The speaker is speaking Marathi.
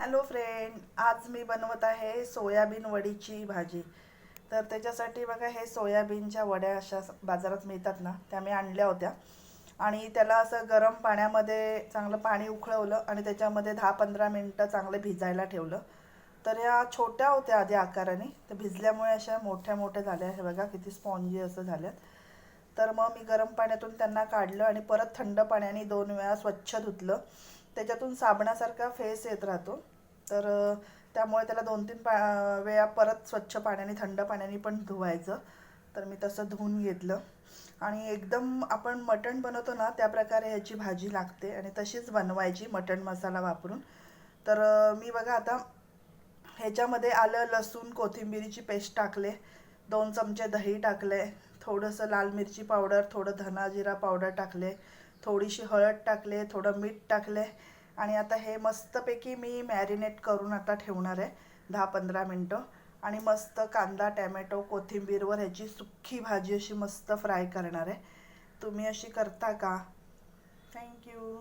हॅलो फ्रेंड, आज मी बनवत आहे सोयाबीन वडीची भाजी. तर त्याच्यासाठी बघा, हे सोयाबीनच्या वड्या अशा बाजारात मिळतात ना, त्या मी आणल्या होत्या. आणि त्याला असं गरम पाण्यामध्ये चांगलं पाणी उकळवलं आणि त्याच्यामध्ये 10-15 मिनटं चांगले भिजायला ठेवलं. तर ह्या छोट्या होत्या आधी आकाराने, तर भिजल्यामुळे अशा मोठ्या मोठ्या झाल्या. हे बघा किती स्पॉन्जी असं झाल्यात. तर मग मी गरम पाण्यातून त्यांना काढलं आणि परत थंड पाण्याने 2 वेळा स्वच्छ धुतलं. त्याच्यातून साबणासारखा फेस येत राहतो. तर त्यामुळे त्याला 2-3 वेळा परत स्वच्छ पाण्याने, थंड पाण्याने पण धुवायचं. तर मी तसं धुवून घेतलं. आणि एकदम आपण मटण बनवतो ना, त्या प्रकारे ह्याची भाजी लागते आणि तशीच बनवायची मटण मसाला वापरून. तर मी बघा आता ह्याच्यामध्ये आलं, लसूण, कोथिंबिरीची पेस्ट टाकले, 2 चमचे दही टाकले, थोडंसं लाल मिरची पावडर, थोडं धना जिरा पावडर टाकले, थोडीशी हळद टाकले, थोडं मीठ टाकले. आणि आता हे मस्तपैकी मी मॅरिनेट करून आता ठेवणार आहे 10-15 मिनटं. आणि मस्त कांदा, टॅमॅटो, कोथिंबीरवर ह्याची सुक्की भाजी अशी मस्त फ्राय करणार आहे. तुम्ही अशी करता का? थँक्यू.